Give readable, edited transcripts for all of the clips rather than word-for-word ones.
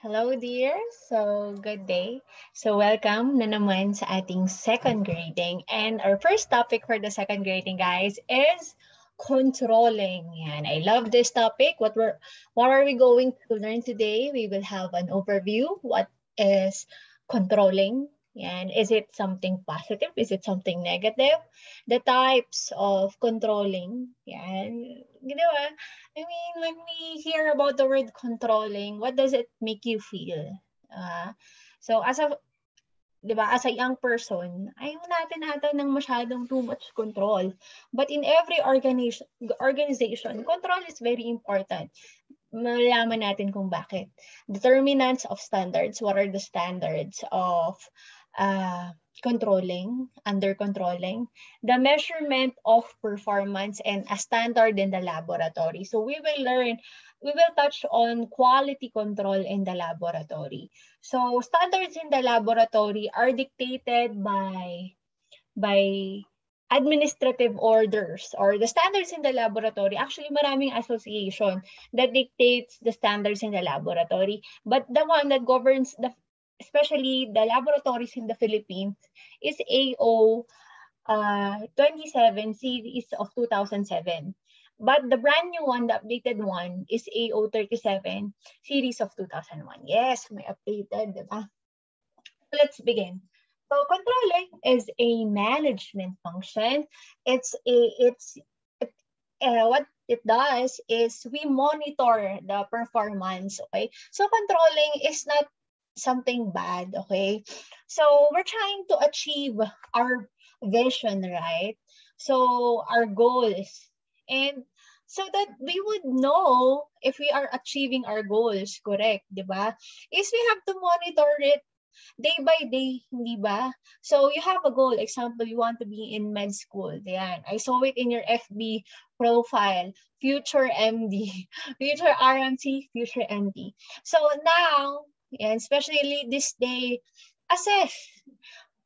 Hello dear, so good day. So welcome na naman sa ating second grading. And our first topic for the second grading, guys, is controlling. And I love this topic. What are we going to learn today? We will have an overview. What is controlling? And is it something positive? Is it something negative? The types of controlling. Yan. I mean, when we hear about the word controlling, what does it make you feel? So as a, 'di ba, as a young person, ayaw natin ata ng masyadong too much control. But in every organization, control is very important. Malalaman natin kung bakit. Determinants of standards. What are the standards of controlling, under controlling? The measurement of performance and a standard in the laboratory. So we will touch on quality control in the laboratory. So standards in the laboratory are dictated by administrative orders or the standards in the laboratory. Actually, maraming association that dictates the standards in the laboratory. But the one that governs especially the laboratories in the Philippines is AO 27 series of 2007. But the brand new one, the updated one, is AO 37 series of 2001. Yes, may updated, diba? Let's begin. So controlling is a management function. What it does is we monitor the performance. Okay, so controlling is not something bad. Okay, so we're trying to achieve our vision, right? So our goals, and so that we would know if we are achieving our goals, correct, di ba? Is we have to monitor it day by day, hindi ba? So you have a goal. Example, you want to be in med school. Yan. I saw it in your FB profile. Future MD, future RMC, future MD. So now, and especially this day, assess,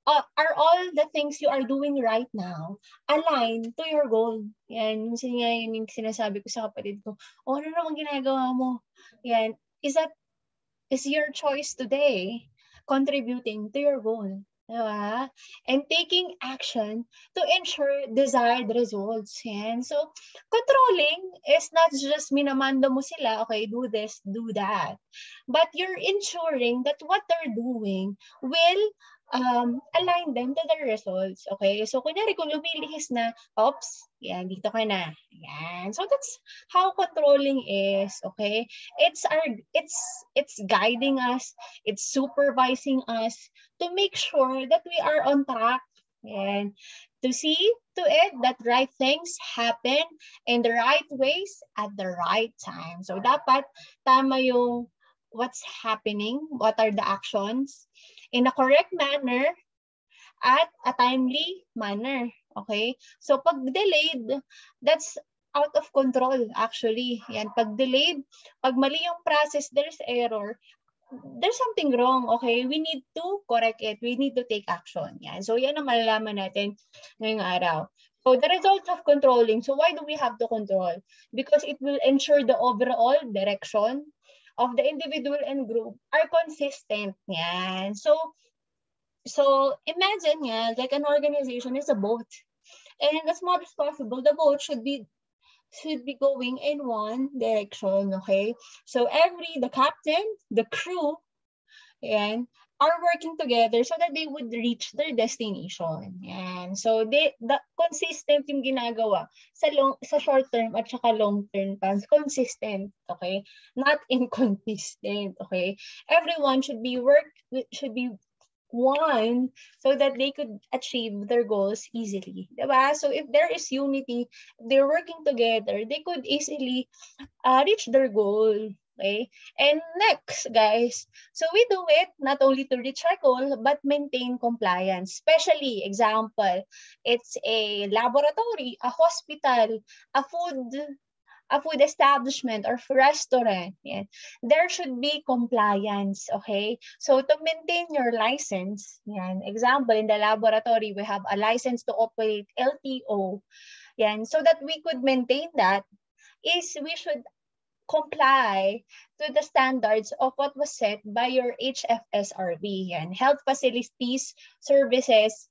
are all the things you are doing right now aligned to your goal? Yan, minsan nga yun yung sinasabi ko sa kapatid ko, ano naman ginagawa mo? Yan, is your choice today contributing to your goal? Diba? And taking action to ensure desired results. Yan. So, controlling is not just minamando mo sila, okay, do this, do that. But you're ensuring that what they're doing will align them to the results. Okay? So, kunyari, kung lumilihis na, oops, yan, dito ka na. Yan. So, that's how controlling is. Okay? It's guiding us, it's supervising us to make sure that we are on track. And to see to it that right things happen in the right ways at the right time. So, dapat tama yung what's happening, what are the actions, in a correct manner, at a timely manner. Okay? So, pag delayed, that's out of control, actually. Yan, pag delayed, pag mali yung process, there's error, there's something wrong, okay? We need to correct it. We need to take action. Yan. So, yan ang malalaman natin ngayong araw. So, the results of controlling. So, why do we have to control? Because it will ensure the overall direction of the individual and group are consistent. Yan. So imagine nga, like an organization is a boat. And as much as possible, the boat should be going in one direction, okay? So the captain, the crew, and are working together so that they would reach their destination. Yan. So the consistent yung ginagawa sa short term at saka long term plans, consistent, okay? Not inconsistent, okay? Everyone should be one so that they could achieve their goals easily. Diba? So if there is unity, they're working together, they could easily reach their goal. Okay? And next, guys, so we do it not only to reach our goal, but maintain compliance. Especially, example, it's a laboratory, a hospital, a food establishment or restaurant. Yeah. There should be compliance, okay? So to maintain your license, yan, example, in the laboratory, we have a license to operate LTO. Yan, so that we could maintain that, is we should comply to the standards of what was set by your HFSRB. Yan, health facilities, services,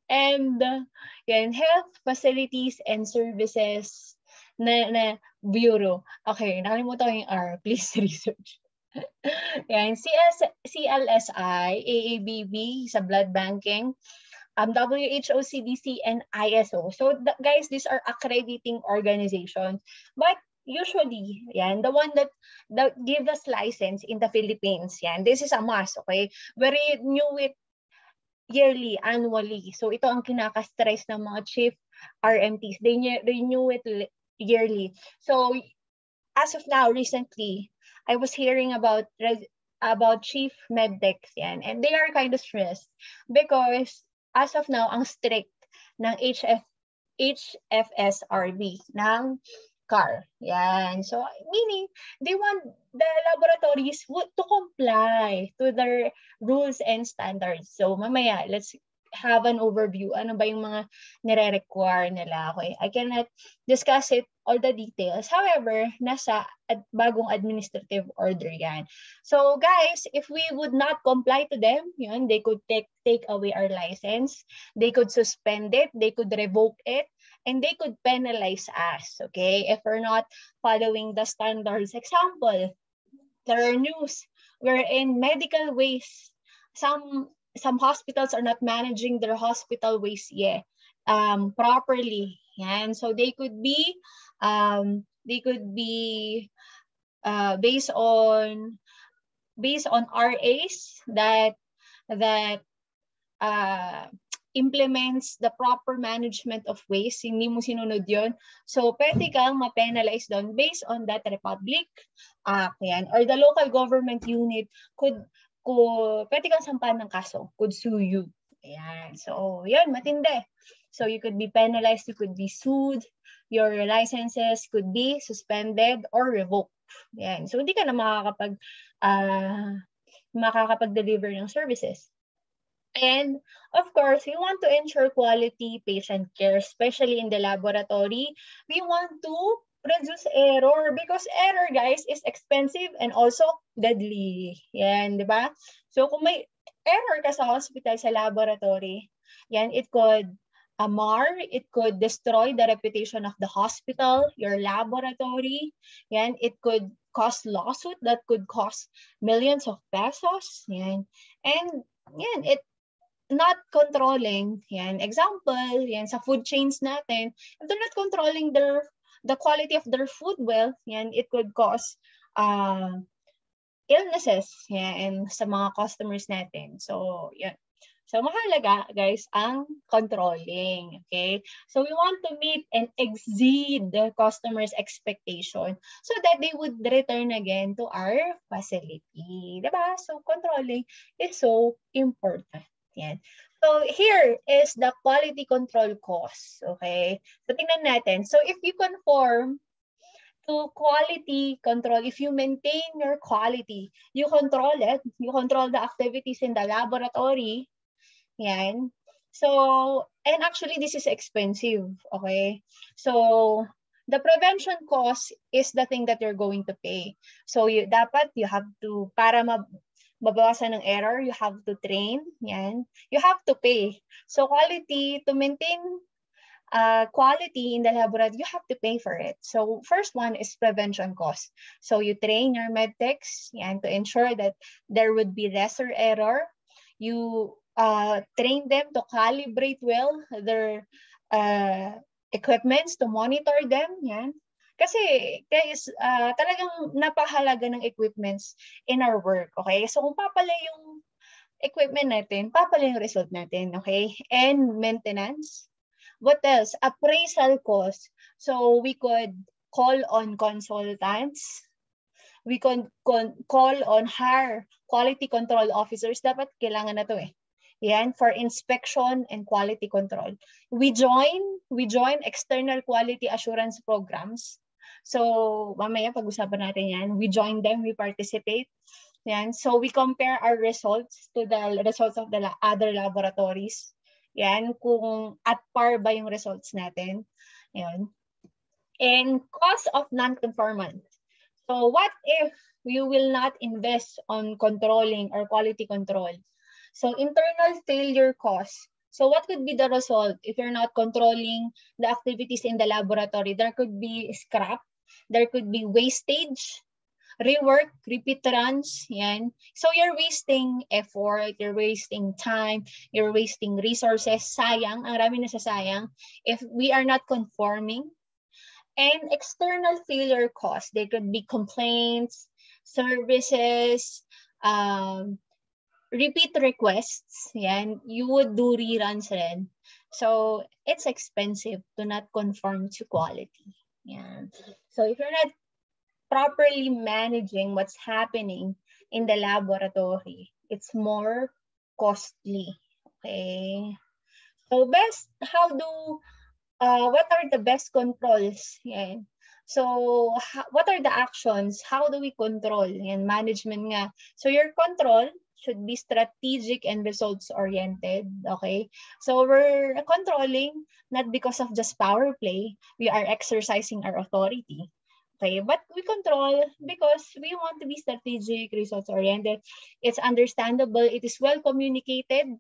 and yan, health facilities and services na bureau. Okay, nakalimutan ko yung R. Please research. Yan, CLSI, AABB sa blood banking, WHO, CDC, and ISO. So guys, these are accrediting organizations. But usually, yan, the one that give us license in the Philippines, yan, this is a must, okay? We renew it yearly, annually. So ito ang kinaka-stress ng mga chief RMTs. They renew it yearly. So as of now, recently, I was hearing about chief medtechs yan, and they are kind of stressed because as of now, ang strict ng HFSRB ng CAR. Yan. So, meaning, they want the laboratories to comply to their rules and standards. So, mamaya, let's have an overview. Ano ba yung mga nire-require nila? Okay, I cannot discuss it, all the details. However, nasa bagong administrative order yan. So, guys, if we would not comply to them, yun, they could take away our license. They could suspend it. They could revoke it. And they could penalize us, okay, if we're not following the standards. Example, there are news wherein medical waste, some hospitals are not managing their hospital waste properly. Yan. So they could be based on RAs that implements the proper management of waste, hindi mo sinunod yun. So, pwede kang ma-penalize doon based on that Republic Act, yan. Or the local government unit pwede kang sampahan ng kaso, could sue you. Ayan. So, yun, matindi. So, you could be penalized, you could be sued, your licenses could be suspended or revoked. Ayan. So, hindi ka na makakapag-deliver ng services. And of course, we want to ensure quality patient care, especially in the laboratory. We want to reduce error because error, guys, is expensive and also deadly. Yan, di ba? So kung may error ka sa hospital, sa laboratory, yan, it could mar, it could destroy the reputation of the hospital, your laboratory. Yan, it could cause lawsuit that could cost millions of pesos. Yan. And yan, it not controlling, yan, example, yan, sa food chains natin, if they're not controlling the quality of their food well, yan, it could cause illnesses, yan, sa mga customers natin. So, yan. So, mahalaga, guys, ang controlling, okay? So, we want to meet and exceed the customer's expectation so that they would return again to our facility, diba? So, controlling is so important. Yan. So, here is the quality control cost. Okay? So, tingnan natin. So, if you conform to quality control, if you maintain your quality, you control it, you control the activities in the laboratory. Yan. So, and actually, this is expensive. Okay? So, the prevention cost is the thing that you're going to pay. So, you have to, para mabawasan ng error, you have to train, yan. You have to pay. So to maintain quality in the laboratory, you have to pay for it. So first one is prevention cost. So you train your medtechs, yan, to ensure that there would be lesser error. You train them to calibrate well their equipments, to monitor them, yan. Kasi, guys, talagang napahalaga ng equipments in our work, okay? So, kung papala yung equipment natin, papala yung result natin, okay? And maintenance. What else? Appraisal cost. So, we could call on consultants. We could call on higher quality control officers. Dapat kailangan na to eh. Yan, for inspection and quality control. We join external quality assurance programs. So, mamaya pag-usapan natin yan. We join them, we participate. Yan. So, we compare our results to the results of the other laboratories. Yan, kung at par ba yung results natin. Yan. And cost of non-conformance. So what if you will not invest on controlling or quality control? So internal failure costs. So what could be the result if you're not controlling the activities in the laboratory? There could be scrap, there could be wastage, rework, repeat runs, yan. So you're wasting effort, you're wasting time, you're wasting resources, sayang, ang rami na sayang if we are not conforming. And external failure costs, they could be complaints, services, repeat requests, yan, you would do reruns rin. So it's expensive to not conform to quality. Yan. So if you're not properly managing what's happening in the laboratory, it's more costly. Okay. So what are the best controls? Yeah. So what are the actions? How do we control? Yan, management nga. So your control should be strategic and results oriented. Okay. So we're controlling not because of just power play. We are exercising our authority. Okay, but we control because we want to be strategic, results-oriented. It's understandable. It is well communicated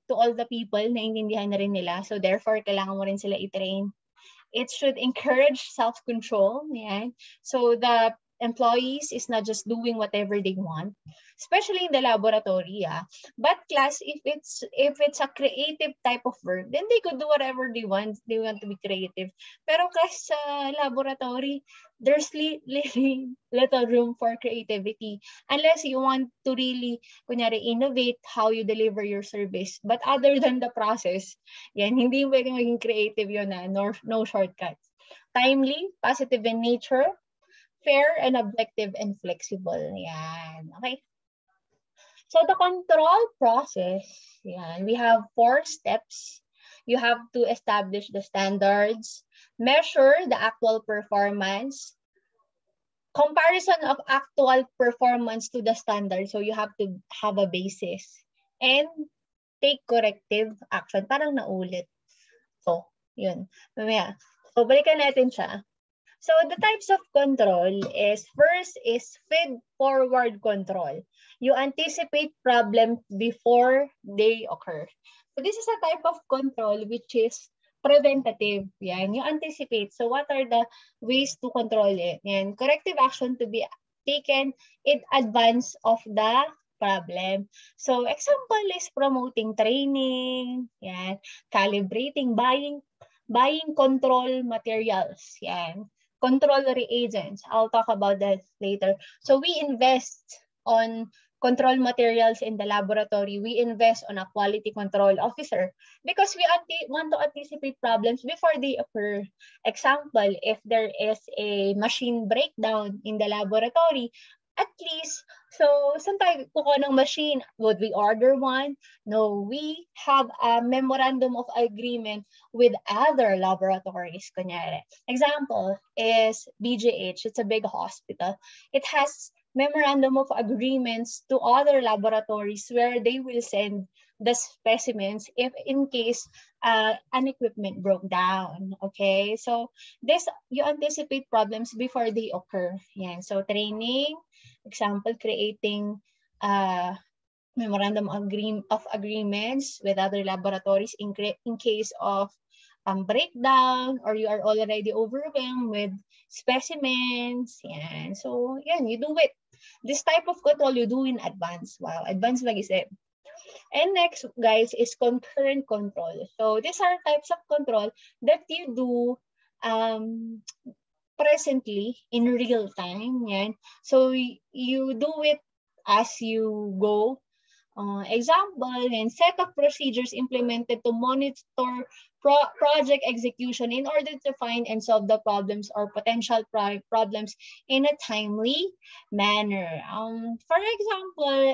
to all the people. Naiintindihan na rin nila. So therefore, kailangan mo rin sila i-train. It should encourage self-control. Yeah. So the employees is not just doing whatever they want, especially in the laboratory. Yeah. But class, if it's a creative type of work, then they could do whatever they want. They want to be creative. Pero class sa laboratory, there's really little room for creativity unless you want to really, kunyari, innovate how you deliver your service. But other than the process, yan, hindi pwedeng maging creative yun na, no shortcuts. Timely, positive in nature, fair and objective and flexible. Yan. Okay. So the control process, yan, we have 4 steps. You have to establish the standards, measure the actual performance, comparison of actual performance to the standard. So you have to have a basis and take corrective action. Parang naulit. So, yun. Mamaya. So, balikan natin siya. So, the types of control is, first is feed-forward control. You anticipate problems before they occur. So, this is a type of control which is preventative. Yan, you anticipate. So, what are the ways to control it? Yan, corrective action to be taken in advance of the problem. So, example is promoting training, yan, calibrating, buying control materials, yan, control reagents. I'll talk about that later. So we invest on control materials in the laboratory. We invest on a quality control officer because we want to anticipate problems before they occur. Example, if there is a machine breakdown in the laboratory, at least, so saan tayo kukuha ng machine? Would we order one? No, we have a memorandum of agreement with other laboratories. Kunyari. Example is BGH. It's a big hospital. It has memorandum of agreements to other laboratories where they will send the specimens if in case an equipment broke down. Okay, so this, you anticipate problems before they occur. Yan. So training, example, creating memorandum of agreements with other laboratories in case of breakdown or you are already overwhelmed with specimens. Yan. So, yan, you do it. This type of control you do in advance. Wow, advance mag-isip. And next, guys, is concurrent control. So, these are types of control that you do presently in real time. Yan. So, you do it as you go. Example, and set of procedures implemented to monitor project execution in order to find and solve the problems or potential problems in a timely manner. For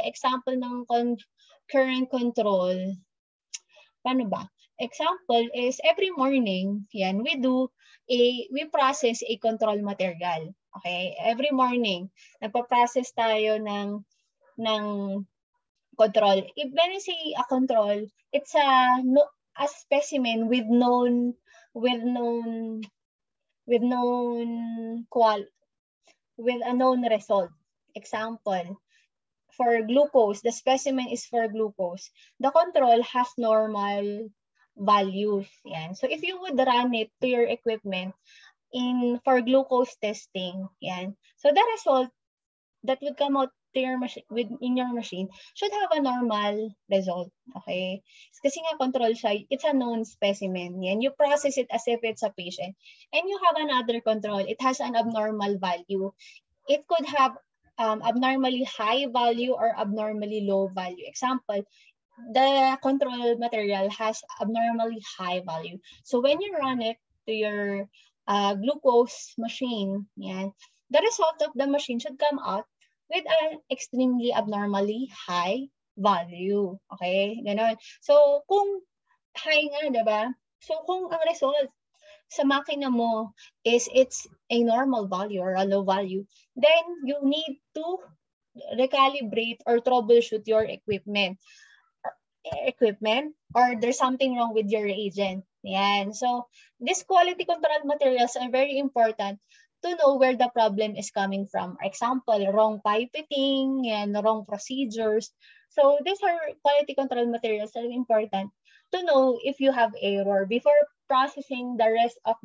example ng concurrent control, paano ba? Example is every morning, yan, we process a control material. Okay? Every morning, nagpa-process tayo ng control. If when you say a control, it's a specimen with known with with a known result. Example, for glucose, the specimen is for glucose. The control has normal values. Yan. So if you would run it to your equipment for glucose testing, yan. So the result that would come out to your machine in your machine should have a normal result. Okay? Kasi nga control siya, it's a known specimen. Yan. You process it as if it's a patient. And you have another control. It has an abnormal value. It could have abnormally high value or abnormally low value. Example, the control material has abnormally high value. So when you run it to your glucose machine, yan, the result of the machine should come out with an extremely abnormally high value. Okay? Ganon. So kung high nga, diba? So kung ang result sa makina mo is it's a normal value or a low value, then you need to recalibrate or troubleshoot your equipment or there's something wrong with your reagent. Yan. So these quality control materials are very important to know where the problem is coming from. Example, wrong pipetting, yan, wrong procedures. So these are quality control materials that are important to know if you have error before processing the rest of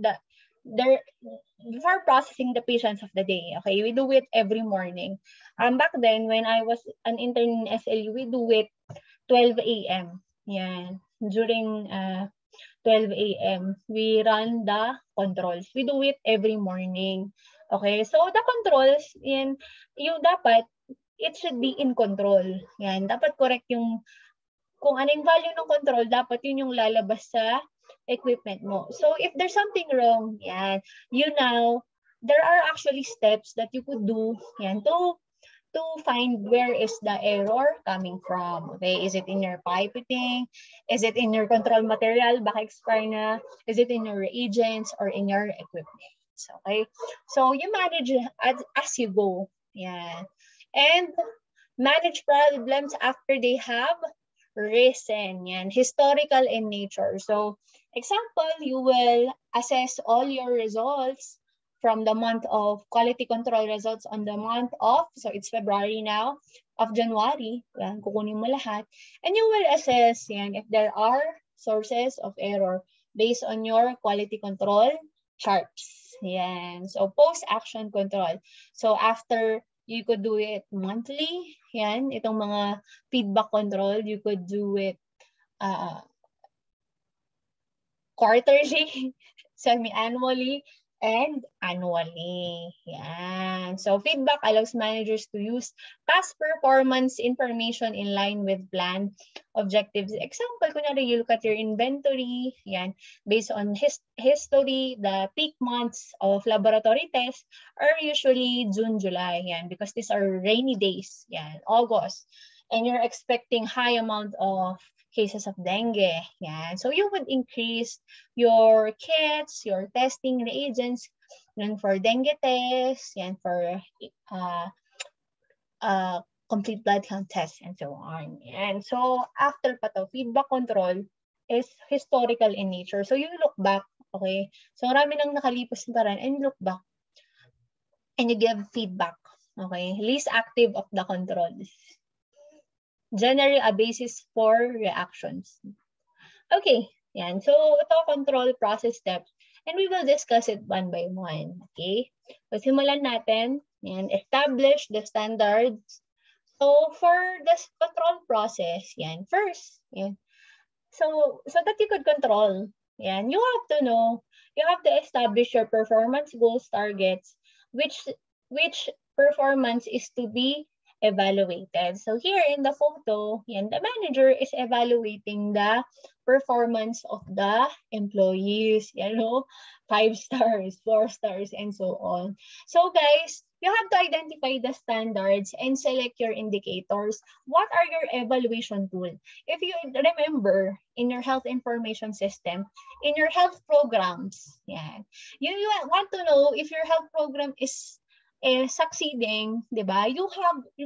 before processing the patients of the day. Okay, we do it every morning. Back then, when I was an intern in SLU, we do it 12 a.m. Yan. During 12 a.m., we run the controls. We do it every morning. Okay, so the controls, yan, it should be in control. Yan, dapat correct yung, kung anong value ng control, dapat yun yung lalabas sa equipment mo. So if there's something wrong, yan, there are actually steps that you could do, yan, to find where is the error coming from. Okay, is it in your pipetting? Is it in your control material? Baka expire na? Is it in your reagents or in your equipment? Okay, so you manage as you go. Yeah, and manage problems after they have risen. Yan, historical in nature. So, example, you will assess all your results from the month of quality control results on the month of, so it's February now, of January. Yan, kukunin mo lahat. And you will assess yan, if there are sources of error based on your quality control charts. Yan. So, post-action control. So, after you could do it monthly. Yan, itong mga feedback control, you could do it quarterly, semi-annually, and annually. Yan. So, feedback allows managers to use past performance information in line with plan objectives. Example, kunyari, you look at your inventory, yan, based on history, the peak months of laboratory tests are usually June, July, yan, because these are rainy days, yan, August, and you're expecting high amount of cases of dengue. Yan. So you would increase your kits, your testing reagents, yan for dengue tests, yan for complete blood count tests, and so on. And so after pa to, feedback control is historical in nature. So you look back, okay? So marami nang nakalipas na taran, and you look back and you give feedback, okay? Least active of the controls. Generally a basis for reactions. Okay, yan. So ito control process steps, and we will discuss it one by one. Okay? So simulan natin. Yan, establish the standards. So for this control process, yan, first, yan. So that you could control, yan, you have to know, you have to establish your performance goals, targets, which performance is to be evaluated. So here in the photo, yan, the manager is evaluating the performance of the employees, 5 stars, 4 stars, and so on. So guys, you have to identify the standards and select your indicators. What are your evaluation tools? If you remember, in your health information system, in your health programs, yan, you want to know if your health program is succeeding, di ba? You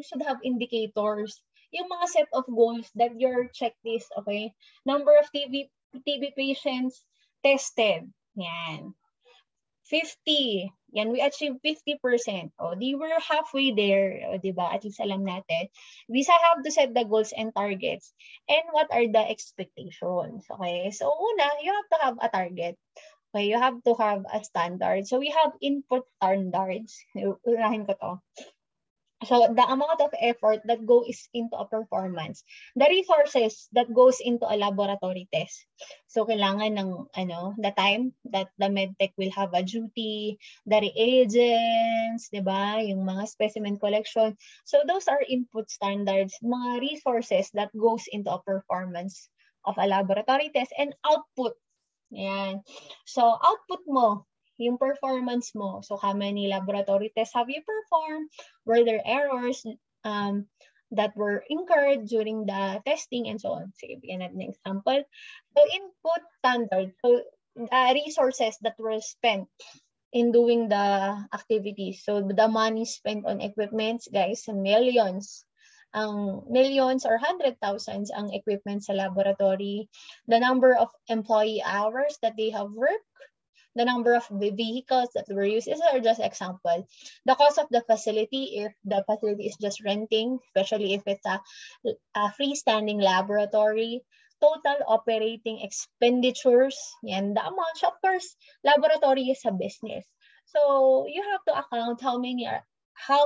should have indicators. Yung mga set of goals that your checklist, okay? Number of TB patients tested. Yan. 50. Yan, we achieved 50%. O, di we're halfway there. O, di ba? At least alam natin. We have to set the goals and targets. And what are the expectations? Okay? So, una, you have to have a target. Okay? You have to have a standard. So, we have input standards. Unahin ko to. So the amount of effort that goes into a performance, the resources that goes into a laboratory test. So kailangan ng the time that the medtech will have a duty, the reagents, 'di ba? Yung mga specimen collection. So those are input standards, mga resources that goes into a performance of a laboratory test, and output. Yan. So output mo, yung performance mo. So, how many laboratory tests have you performed? Were there errors that were incurred during the testing and so on? Sige, bigyan natin ng example. So, input standard. So, resources that were spent in doing the activities. So, the money spent on equipments, guys, millions. Millions or 100,000 ang equipment sa laboratory. The number of employee hours that they have worked. The number of vehicles that were used. These are just example. The cost of the facility, if the facility is just renting, especially if it's a freestanding laboratory. Total operating expenditures. Yan, the amount. Of course, laboratory is a business. So you have to account how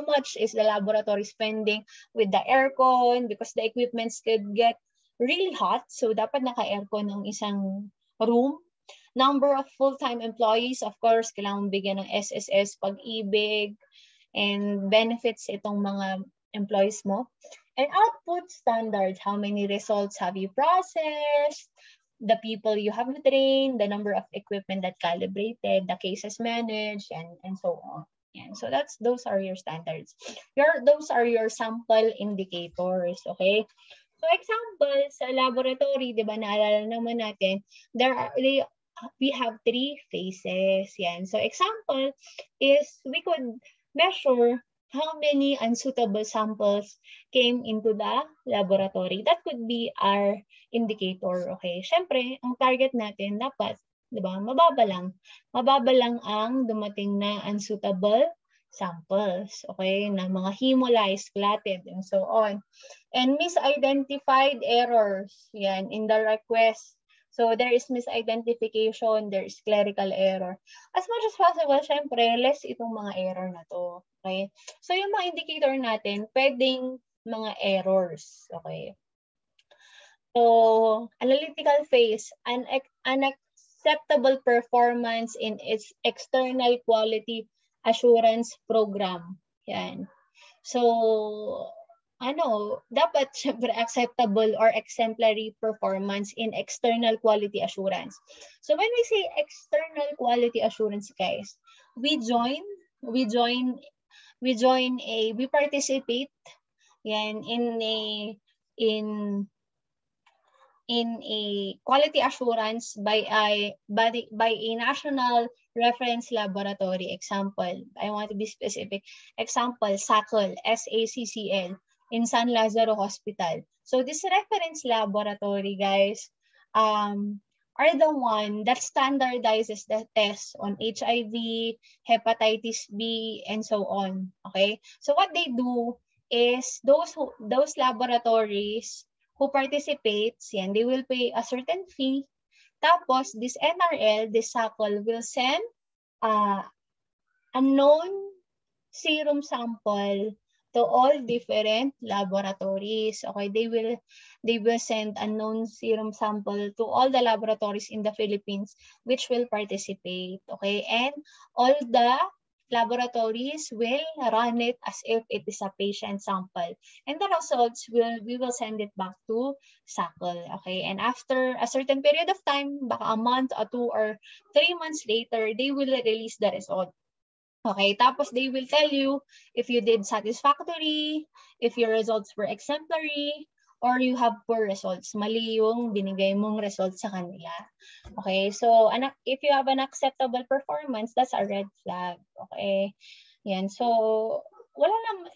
much is the laboratory spending with the aircon, because the equipments could get really hot. So dapat naka-aircon ng isang room. Number of full-time employees, of course, kailangan bigyan ng SSS, pag-ibig, and benefits itong mga employees mo. And output standards, how many results have you processed, the people you have trained, the number of equipment that calibrated, the cases managed, and so on. Yan. So those are your standards. Those are your sample indicators, okay? So example, sa laboratory, di ba, naalala naman natin, we have 3 phases. Yan. So example is we could measure how many unsuitable samples came into the laboratory. That could be our indicator. Okay. Siyempre, ang target natin dapat, di ba, mababa lang. Mababa lang ang dumating na unsuitable samples. Okay. Na mga hemolyzed, clotted, and so on. And misidentified errors. Yan. In the request. So, there is misidentification, there is clerical error. As much as possible, syempre, less itong mga error na to. Okay? So, yung mga indicator natin, pwedeng mga errors. Okay? So, analytical phase, unacceptable performance in its external quality assurance program. Yan. So, dapat syempre acceptable or exemplary performance in external quality assurance. So when we say external quality assurance, guys, we participate yan in a quality assurance by a national reference laboratory. Example, I want to be specific. Example, SACL, SACCL. In San Lazaro Hospital. So this reference laboratory, guys, are the one that standardizes the test on HIV, hepatitis B, and so on. Okay? So what they do is those laboratories who participates, yan, they will pay a certain fee. Tapos this NRL, this SACL, will send a known serum sample to all different laboratories. Okay, they will send a known serum sample to all the laboratories in the Philippines which will participate. Okay, and all the laboratories will run it as if it is a patient sample, and the results we will send it back to SACL. Okay, and after a certain period of time, baka a month or 2 or 3 months later, they will release the result. Okay, tapos they will tell you if you did satisfactory, if your results were exemplary, or you have poor results. Mali yung binigay mong results sa kanila. Okay, so if you have an acceptable performance, that's a red flag. Okay, yan. So,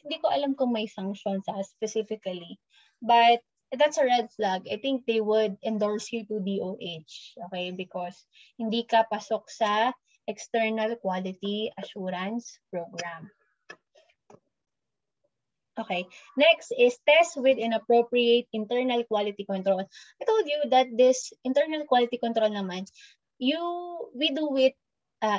hindi ko alam kung may sanctions specifically, but that's a red flag. I think they would endorse you to DOH. Okay, because hindi ka pasok sa external quality assurance program. Okay, next is test with inappropriate internal quality control. I told you that this internal quality control naman, we do it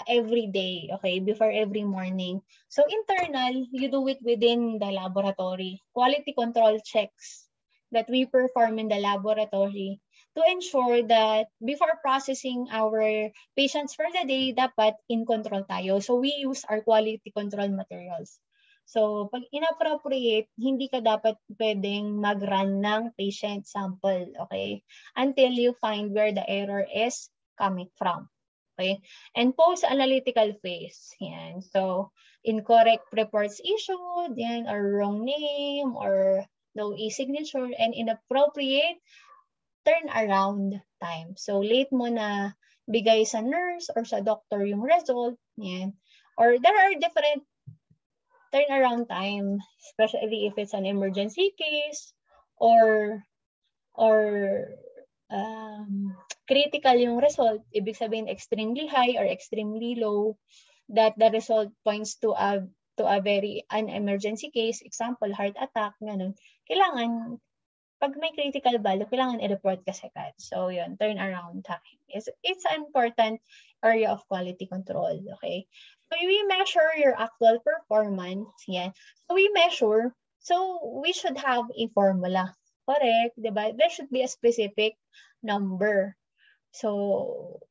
every day, okay, before every morning. So internal, you do it within the laboratory. Quality control checks that we perform in the laboratory to ensure that before processing our patients for the day, dapat in control tayo. So we use our quality control materials. So, pag inappropriate, hindi ka dapat pwedeng mag-run ng patient sample, okay? Until you find where the error is coming from, okay? And post-analytical phase, yan. So, incorrect reports issued, yan, or wrong name, or no e-signature, and inappropriate turnaround time. So, late mo na bigay sa nurse or sa doctor yung result, yan. Or there are different turnaround time, especially if it's an emergency case or critical yung result, ibig sabihin extremely high or extremely low, that the result points to a very an emergency case, example heart attack, ganun. Kailangan pag may critical value, kailangan i-report kasi agad. So yun, turnaround time. It's an important area of quality control, okay? So we measure your actual performance, yan. So we measure, so we should have a formula. Correct, di ba? There should be a specific number. So,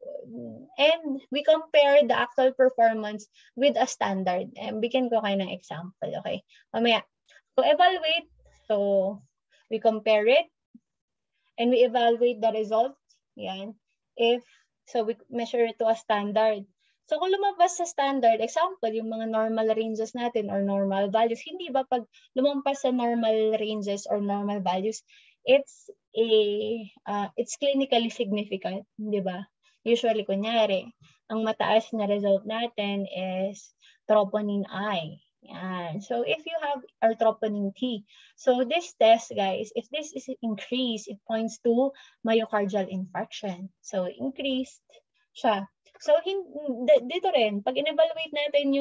and we compare the actual performance with a standard. And bigyan ko kayo ng example, okay? Mamaya. So evaluate, so we compare it, and we evaluate the results, yan. So we measure it to a standard. So kung lumabas sa standard, example, yung mga normal ranges natin or normal values, hindi ba pag lumampas sa normal ranges or normal values, it's clinically significant, di ba? Usually, kunyari, ang mataas na result natin is troponin I. Yan. So if you have our troponin T, so this test, guys, if this is increased, it points to myocardial infarction. So increased siya. So dito rin, pag in-evaluate natin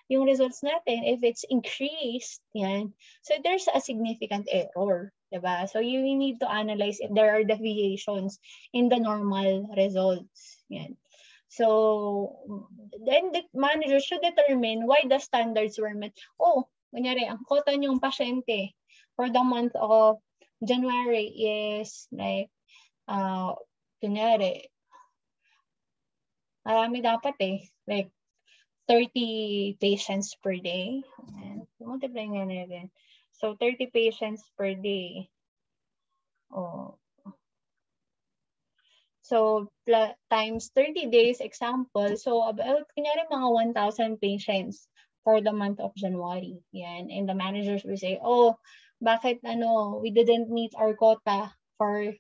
yung results natin, if it's increased, yan, so there's a significant error, diba? So you need to analyze if there are deviations in the normal results. Yan. So then the manager should determine why the standards were met. Oh, kunyari, ang quota niyong pasyente for the month of January is like, kunyari, marami dapat like 30 patients per day. And multiply nga natin. So 30 patients per day. Oh. So times 30 days example. So about kunyari mga 1,000 patients for the month of January. Yan. And the managers will say, oh, bakit we didn't meet our quota for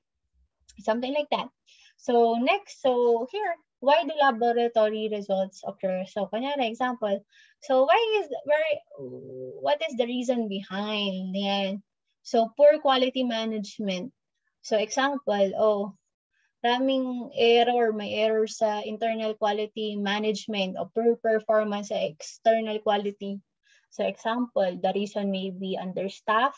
something like that. So next, so here, why do laboratory results occur? So kunyari example, so what is the reason behind? Yan. So poor quality management. So example, daming error, may error sa internal quality management o poor performance sa external quality. So example, the reason may be understaff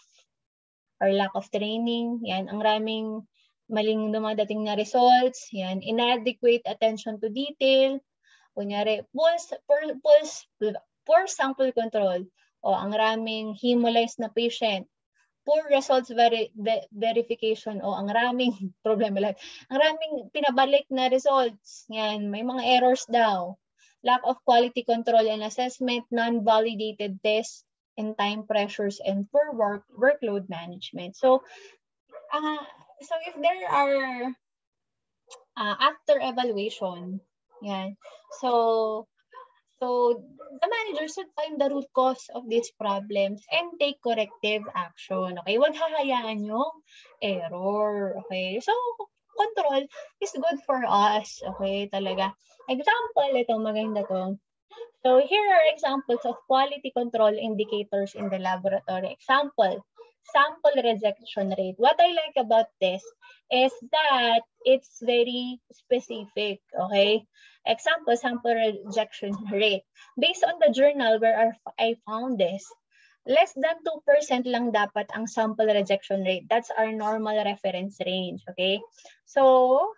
or lack of training. Yan, ang raming maling dumadating na results. Yan, inadequate attention to detail. Kunyari, poor sample control. O ang raming hemolyzed na patient. Poor results verification o ang raming problema lang. Ang raming pinabalik na results. Yan, may mga errors daw. Lack of quality control and assessment, non-validated tests, and time pressures, and poor workload management. So if there are after evaluation, yan. So the manager should find the root cause of these problems and take corrective action. Okay? Huwag hahayaan yung error. Okay? So, control is good for us. Okay? Talaga. Example, ito maganda to. So, here are examples of quality control indicators in the laboratory. Example, sample rejection rate. What I like about this is that it's very specific, okay? Example, sample rejection rate. Based on the journal where I found this, less than 2% lang dapat ang sample rejection rate. That's our normal reference range, okay? So,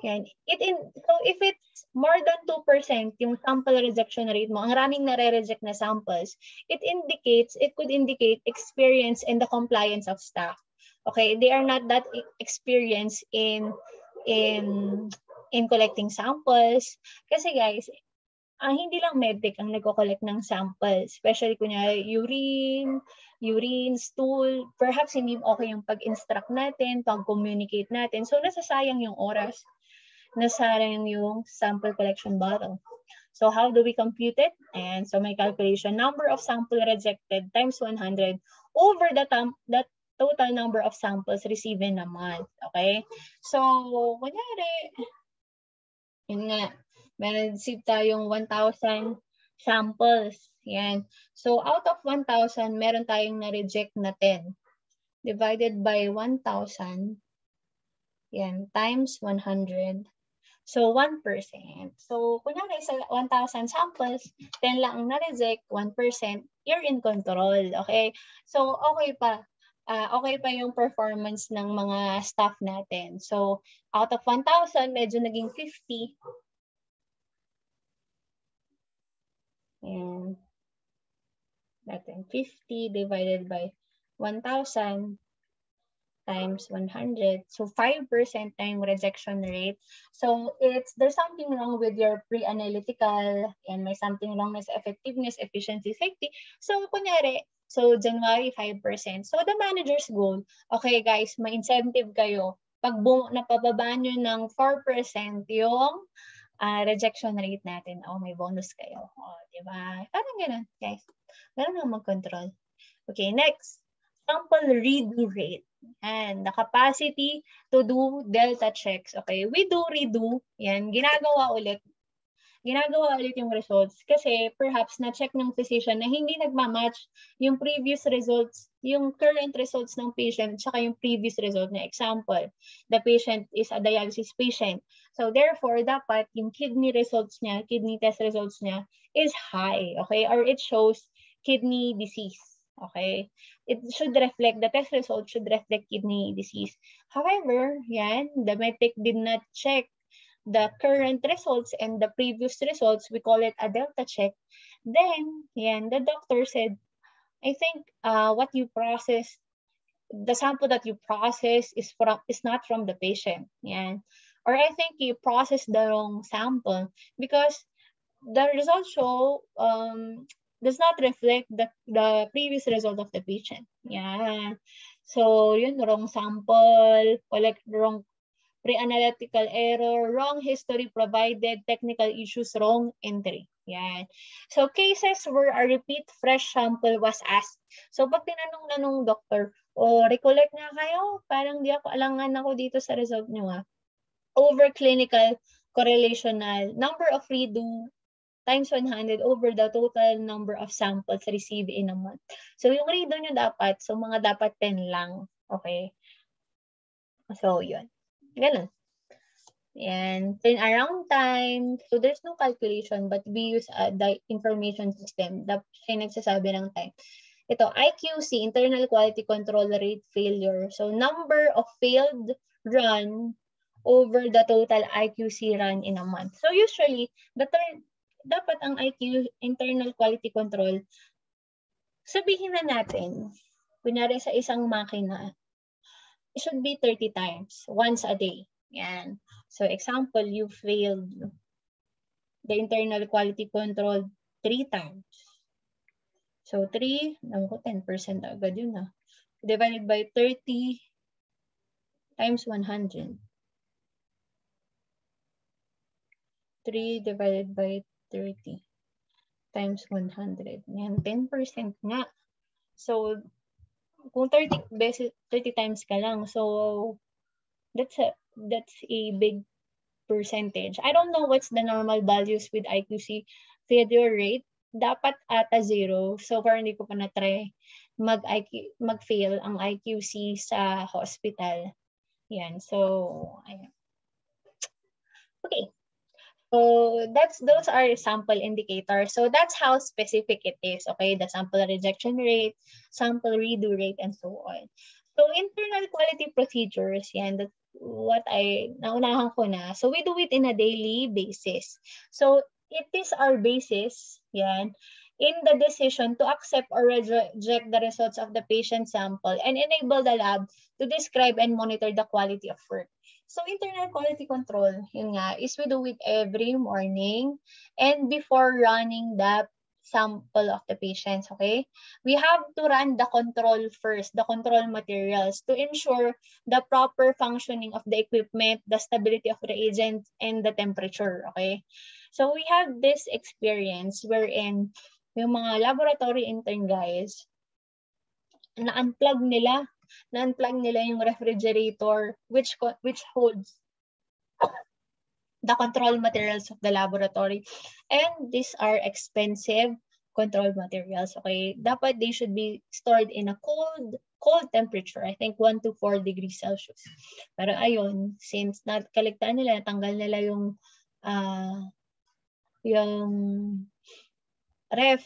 yan. So if it's more than 2% yung sample rejection rate mo, ang raming nare-reject na samples, it could indicate experience in the compliance of staff. Okay, they are not that experienced in collecting samples. Kasi guys, hindi lang medtech ang nagko-collect ng samples, especially kunyari urine, stool, perhaps hindi okay yung pag-instruct natin, pag-communicate natin. So nasasayang yung oras, nasayang yung sample collection bottle. So how do we compute it? And so my calculation, number of sample rejected times 100 over the total number of samples received in a month. Okay? So, kunyari, yun nga, meron receive tayong 1,000 samples. Yan. So, out of 1,000, meron tayong na-reject na 10. Divided by 1,000, yan, times 100. So, 1%. So, kunyari sa 1,000 samples, 10 lang ang na-reject, 1%, you're in control. Okay? So, okay pa. Okay pa yung performance ng mga staff natin. So, out of 1,000, medyo naging 50. And natin 50 divided by 1,000 times 100. So 5% na yung rejection rate. So there's something wrong with your pre-analytical and may something wrong with effectiveness, efficiency, safety. So kunyari, so January 5%. So the manager's goal, okay guys, may incentive kayo. Pag napababa nyo ng 4% yung rejection rate natin, may bonus kayo. Diba? Parang ganun, guys. Meron lang mag-control. Okay, next. Sample redo rate. And the capacity to do delta checks. Okay, we do redo. Yan, ginagawa ulit yung results kasi perhaps na-check ng physician na hindi nagmamatch yung previous results, yung current results ng patient tsaka yung previous result na example. The patient is a dialysis patient. So therefore, dapat yung kidney results niya, kidney test results niya is high, okay? Or it shows kidney disease, okay? It should reflect, the test result should reflect kidney disease. However, yan, the medtech did not check the current results and the previous results, we call it a delta check. Then, yan, the doctor said, I think what you process, the sample that you process is not from the patient. Yan. Or I think you processed the wrong sample because the results show does not reflect the previous result of the patient. Yeah. So, yun, wrong sample, collect wrong pre-analytical error, wrong history provided, technical issues, wrong entry. Yan. So, cases where a repeat fresh sample was asked. So, pag tinanong na nung doctor, recollect nga kayo, parang di ako alangan ako dito sa result nyo. Over clinical correlational, number of redo times 100 over the total number of samples received in a month. So, yung redo nyo dapat, so mga dapat 10 lang. Okay? So, yun. Ganun. And turnaround time. So, there's no calculation but we use the information system. Siya nagsasabi ng time. Ito, IQC, internal quality control rate failure. So, number of failed run over the total IQC run in a month. So, usually, dapat ang internal quality control, sabihin na natin, kunyari sa isang makina, it should be 30 times, once a day. Yan. So, example, you failed the internal quality control 3 times. So, 3, 10% agad yun na. Divided by 30 times 100. 3 divided by 30 times 100. Yan, 10% nga. So, kung 30 times ka lang, so that's a big percentage. I don't know what's the normal values with IQC failure rate. Dapat ata 0. So far, hindi ko pa na-try. mag-fail ang IQC sa hospital. Yan. So, ayan. Okay. So those are sample indicators. So that's how specific it is. Okay, the sample rejection rate, sample redo rate, and so on. So internal quality procedures, yan, that's what naunahan ko na. So we do it in a daily basis. So it is our basis, yan, in the decision to accept or reject the results of the patient sample and enable the lab to describe and monitor the quality of work. So internal quality control, yun nga, is we do it every morning and before running the sample of the patients, okay? We have to run the control first, the control materials, to ensure the proper functioning of the equipment, the stability of reagents, and the temperature, okay? So we have this experience wherein yung mga laboratory intern guys, na-unplug nila yung refrigerator which holds the control materials of the laboratory. And these are expensive control materials, okay? Dapat they should be stored in a cold temperature, I think 1 to 4 degrees Celsius. Pero ayun, since nakaligtaan nila, tanggal nila yung ref.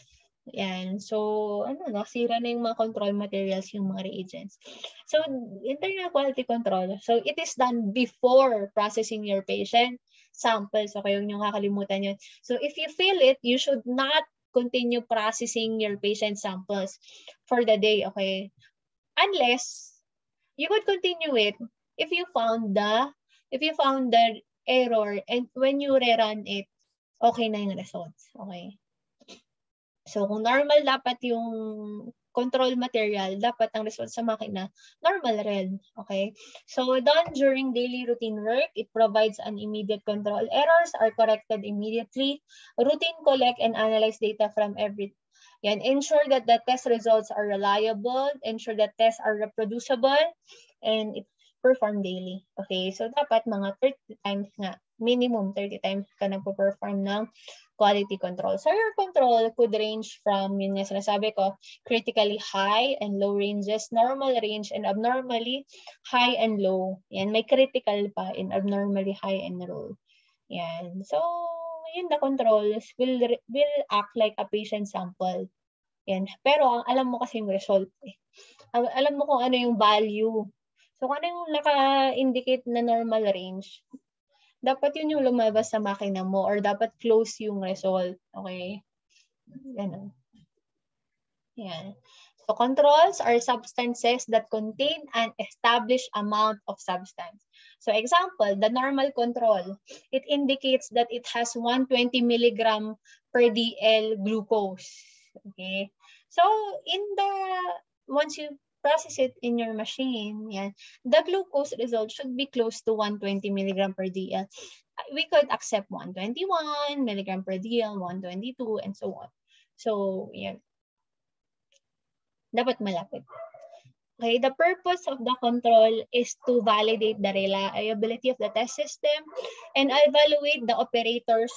Yan. So, nasira na yung mga control materials, yung mga reagents. So, internal quality control. So, it is done before processing your patient samples. Okay, huwag niyong kakalimutan yun. So, if you feel it, you should not continue processing your patient samples for the day, okay? Unless, you could continue it if you found the error and when you rerun it, okay na yung results. Okay? So, kung normal dapat yung control material, dapat ang result sa makina, normal rin. Okay? So, done during daily routine work, it provides an immediate control. Errors are corrected immediately. Routine collect and analyze data from yan. Ensure that the test results are reliable. Ensure that tests are reproducible. And it's performed daily. Okay? So, dapat mga 30 times nga. Minimum 30 times ka nagpo-perform ng quality control. So your control could range from, yun nga sinasabi ko, critically high and low ranges, normal range, and abnormally high and low. Yan, may critical pa in abnormally high and low. Yan. So, yun, the controls will act like a patient sample. Yan. Pero, alam mo kasi yung result. Alam mo kung ano yung value. So, kung ano yung naka-indicate na normal range, dapat yun yung lumabas sa makina mo or dapat close yung result. Okay? Yan. Yan. So, controls are substances that contain an established amount of substance. So, example, the normal control, it indicates that it has 120 milligram per DL glucose. Okay? So, once you process it in your machine, yan, the glucose result should be close to 120 milligram per DL. We could accept 121 milligram per DL, 122, and so on. So, yan. Dapat malapit. Okay, the purpose of the control is to validate the reliability of the test system and evaluate the operator's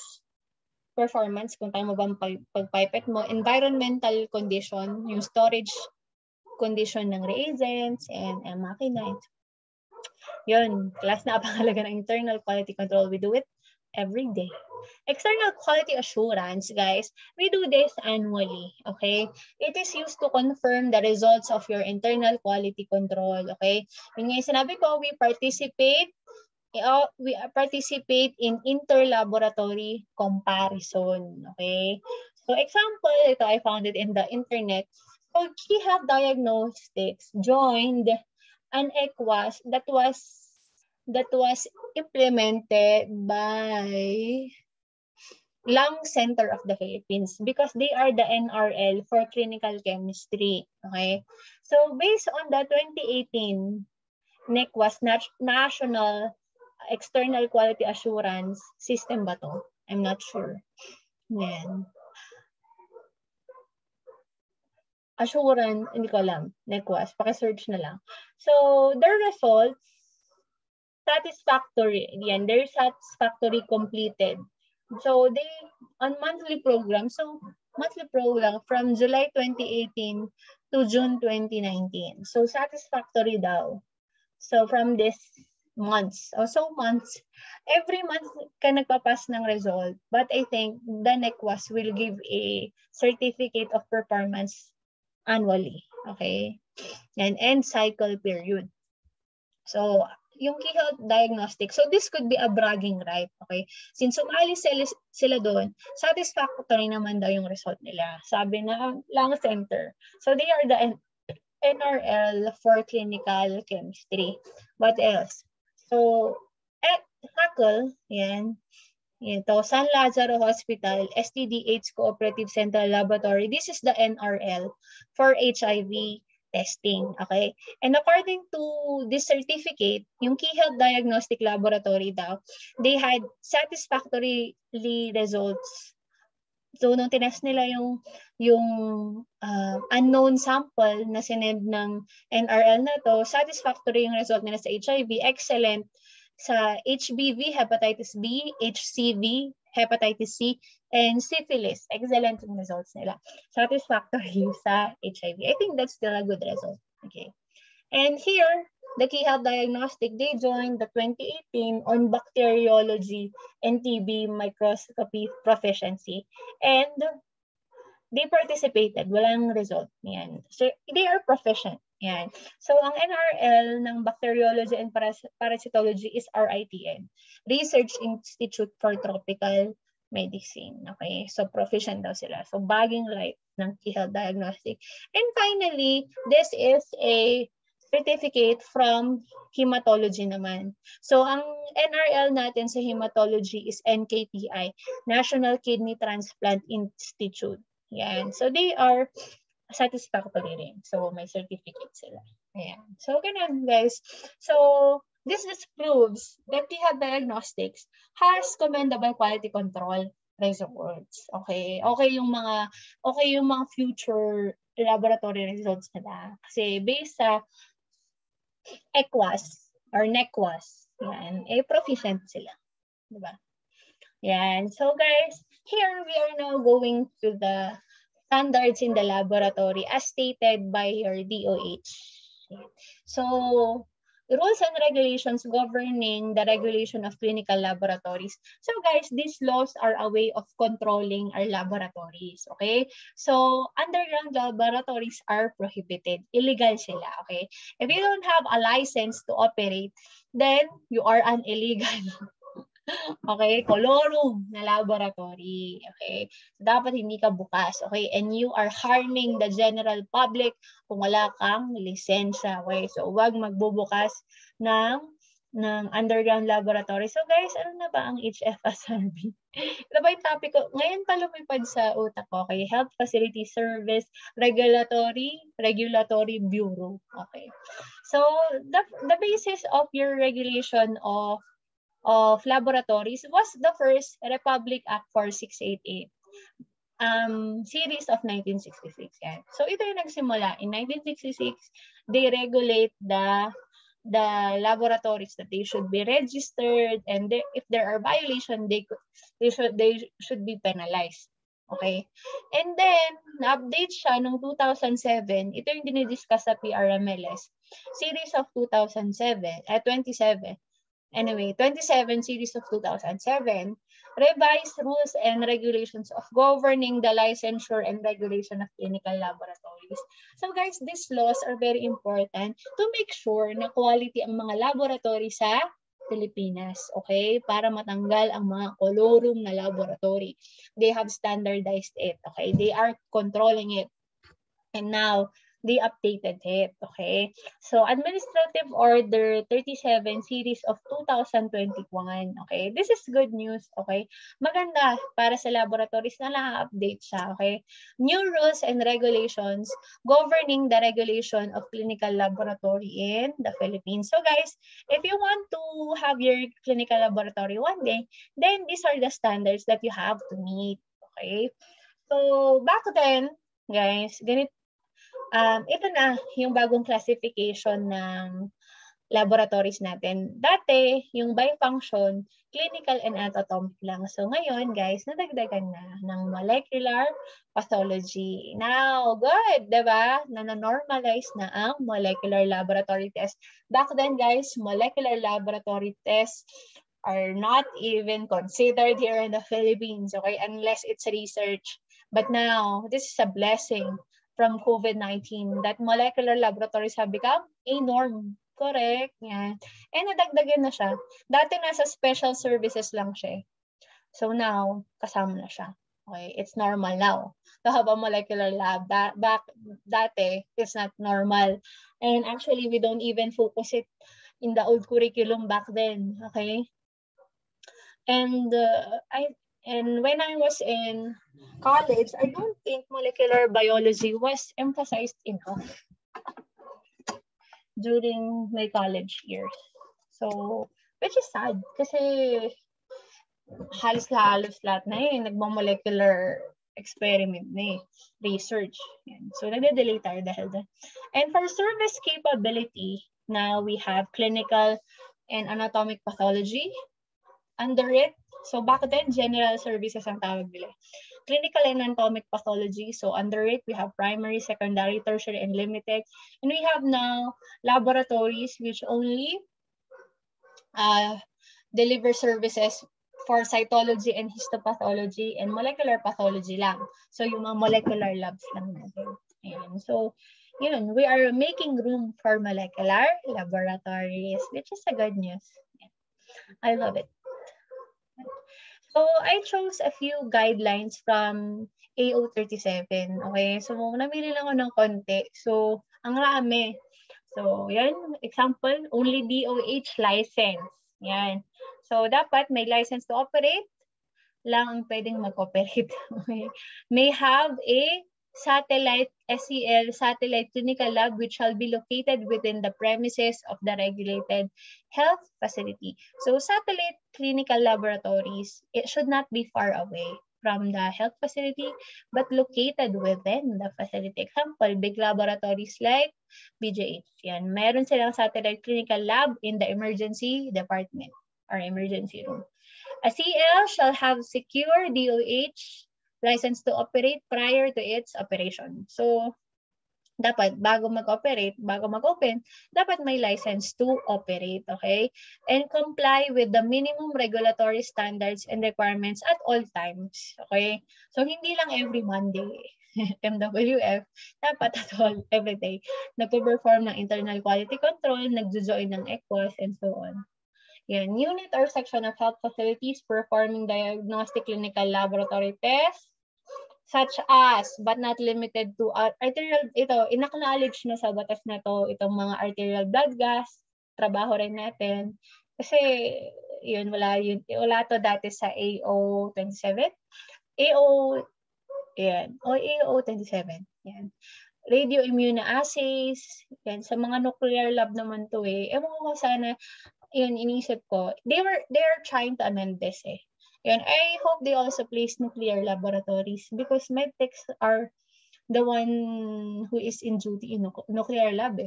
performance, kung tama ba ang pagpipette mo, environmental condition, yung storage condition ng reagents and makina. Yun, class na pangalaga ng internal quality control. We do it every day. External quality assurance, guys, we do this annually, okay? It is used to confirm the results of your internal quality control, okay? Yung nga sinabi ko, we participate in interlaboratory comparison, okay? So example, ito I found it in the internet. So key health diagnostics joined an ECWAS that was implemented by Lung Center of the Philippines because they are the NRL for clinical chemistry. Okay? So based on the 2018 NECWAS National External Quality Assurance System ba to? I'm not sure. Yan. Assurance, hindi ko alam. NECWAS, paki-search na lang. So, their results, satisfactory. Yan, they're satisfactory completed. So, they, on monthly program, so, monthly pro lang from July 2018 to June 2019. So satisfactory daw. So from this months, months, every month ka nagpapas ng result. But I think the NECWAS will give a certificate of performance annually. Okay? And end cycle period. So, yung key health diagnostic, so this could be a bragging right, okay? Since sumali sila doon, satisfactory naman daw yung result nila. Sabi na lang center. So, they are the NRL for clinical chemistry. What else? So, at HACL, yan, ito, San Lazaro Hospital, STDH Cooperative Central Laboratory. This is the NRL for HIV testing, okay? And according to this certificate, yung Key Health Diagnostic Laboratory daw, they had satisfactory results. So, nung tinest nila yung unknown sample na sinend ng NRL na to, satisfactory yung result nila sa HIV, excellent sa HBV, hepatitis B, HCV, hepatitis C, and syphilis. Excellent yung results nila. Satisfactory sa HIV. I think that's still a good result. Okay. And here, the Key Health Diagnostic, they joined the 2018 on bacteriology and TB microscopy proficiency. And they participated. Walang result. Yan. So, they are proficient. Yan. So, ang NRL ng Bacteriology and Parasitology is RITN, Research Institute for Tropical Medicine. Okay? So, proficient daw sila. So, bagging right ng Key Health Diagnostic. And finally, this is a certificate from hematology naman. So, ang NRL natin sa hematology is NKTI, National Kidney Transplant Institute. Yan. So, they are satisfactory rin. So, may certificate sila. Ayan. So, ganun, guys. So, this just proves that Key Health Diagnostics has commendable quality control results. Okay? Okay yung mga future laboratory results nila. Kasi based sa ECWAS or NECWAS, yan, proficient sila. Diba? Yan. So, guys, here we are now going to the standards in the laboratory as stated by your DOH. So, rules and regulations governing the regulation of clinical laboratories. So guys, these laws are a way of controlling our laboratories, okay? So, underground laboratories are prohibited. Illegal sila, okay? If you don't have a license to operate, then you are an illegal okay, colorum na laboratory. Okay, so, dapat hindi ka bukas. Okay, and you are harming the general public kung wala kang lisensya. Okay, so huwag magbubukas ng underground laboratory. So guys, ano na ba ang HFSRB? Ito ba yung topic ko? Ngayon pa lumipad sa utak ko. Okay, Health Facility Service Regulatory Bureau. Okay, so the basis of your regulation of laboratories was the first Republic Act 4688, series of 1966. Yan. So ito yung nagsimula. In 1966, they regulate the laboratories that they should be registered, and if there are violations, they should be penalized. Okay? And then, na-update siya noong 2007. Ito yung dinidiscuss sa PRMLS. Series of 27. Anyway, 27 series of 2007, revised rules and regulations of governing the licensure and regulation of clinical laboratories. So guys, these laws are very important to make sure na quality ang mga laboratory sa Pilipinas, okay? Para matanggal ang mga colorum na laboratory. They have standardized it, okay? They are controlling it. And now, they updated it, okay? So, Administrative Order 37 Series of 2021, okay? This is good news, okay? Maganda para sa laboratories na na-update siya, okay? New rules and regulations governing the regulation of clinical laboratory in the Philippines. So, guys, if you want to have your clinical laboratory one day, then these are the standards that you have to meet, okay? So, back then, guys, ito na yung bagong classification ng laboratories natin. Dati, yung bifunction, clinical and anatomic lang. So ngayon, guys, nadagdagan na ng molecular pathology. Now, good, diba? Na-normalize na ang molecular laboratory test. Back then, guys, molecular laboratory tests are not even considered here in the Philippines, okay? Unless it's research. But now, this is a blessing from COVID-19 that molecular laboratories have become a norm. Correct. Yan. And nadagdagan na siya. Dati nasa special services lang siya. So now, kasama na siya. Okay, it's normal now to have a molecular lab. Dati, it's not normal. And actually, we don't even focus it in the old curriculum back then. Okay? And when I was in college, I don't think molecular biology was emphasized enough during my college years. So, which is sad kasi halos lahat na nagmo-molecular experiment na research. Yan. So, nagde-delay tayo dahil doon. And for service capability, now we have clinical and anatomic pathology. Under it, so back then, general services ang tawag nila. Clinical and anatomic pathology. So under it, we have primary, secondary, tertiary, and limited. And we have now laboratories which only deliver services for cytology and histopathology and molecular pathology lang. So yung mga molecular labs lang natin. Ayan. So yun, we are making room for molecular laboratories, which is a good news. I love it. So, I chose a few guidelines from AO37. Okay? So, namili lang ako ng konti. So, ang rami. So, yan. Example, only DOH license. Yan. So, dapat may license to operate lang ang pwedeng mag-operate. Okay? May have a satellite SEL satellite clinical lab which shall be located within the premises of the regulated health facility. So satellite clinical laboratories, it should not be far away from the health facility but located within the facility. Example, big laboratories like BJH. Yan. Meron silang satellite clinical lab in the emergency department or emergency room. A CL shall have secure DOH license to operate prior to its operation. So, dapat bago mag-operate, bago mag-open, dapat may license to operate, okay? And comply with the minimum regulatory standards and requirements at all times, okay? So, hindi lang every Monday, MWF, dapat at all, every day. Nagpo-perform ng internal quality control, nagjo-join ng ECOS, and so on. Yan, unit or section of health facilities performing diagnostic clinical laboratory tests, such as, but not limited to, arterial, ito, in-acknowledge na sa batas na to, itong mga arterial blood gas, trabaho rin natin. Kasi, yun, wala to dati sa AO27. AO27, yan. Radioimmunoassays, yan, sa mga nuclear lab naman to ewan ko sana, yun, inisip ko, they are trying to amend this And I hope they also place nuclear laboratories because medtechs are the one who is in duty in nuclear lab.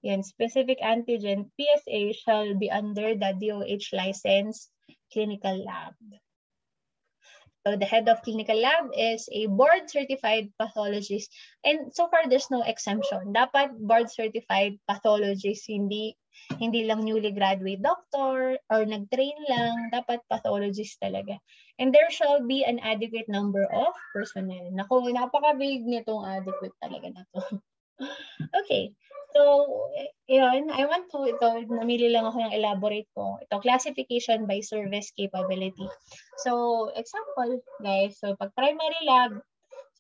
Yan, specific antigen PSA shall be under the DOH license clinical lab. So the head of clinical lab is a board-certified pathologist. And so far, there's no exemption. Dapat board-certified pathologist, hindi lang newly graduate doctor or nag-train lang. Dapat pathologist talaga. And there shall be an adequate number of personnel. Naku, napaka-big nitong adequate talaga na to. Okay. So, yun, I want to, namili lang ako ng elaborate ko. Ito, classification by service capability. So, example, guys, so pag primary lab,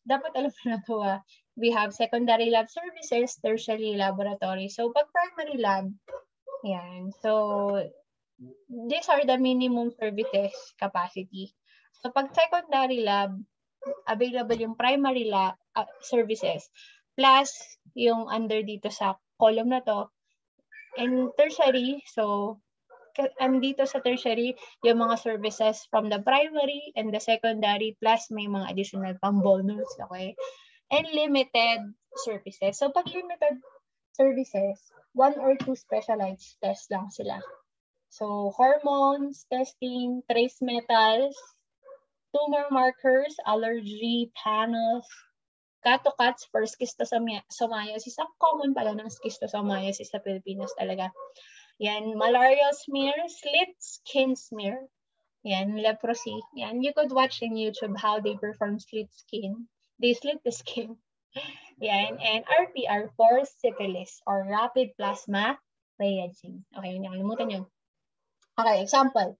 dapat alam na to we have secondary lab services, tertiary laboratory. So, pag primary lab, yan. So, these are the minimum services capacity. So, pag secondary lab, available yung primary lab services, plus yung under dito sa column na to. And tertiary, so andito sa tertiary, yung mga services from the primary and the secondary plus may mga additional pang bonus, okay? And limited services. So pag limited services, 1 or 2 specialized tests lang sila. So, hormones, testing, trace metals, tumor markers, allergy panels, cat-to-cats for schistosomiasis. Ang common pala ng schistosomiasis sa Pilipinas talaga. Yan, malarial smear, slit skin smear. Yan, leprosy. Yan, you could watch in YouTube how they perform slit skin. They slit the skin. Yan, and RPR for syphilis or rapid plasma rheaging. Okay, yun, nakalimutan yun. Okay, example.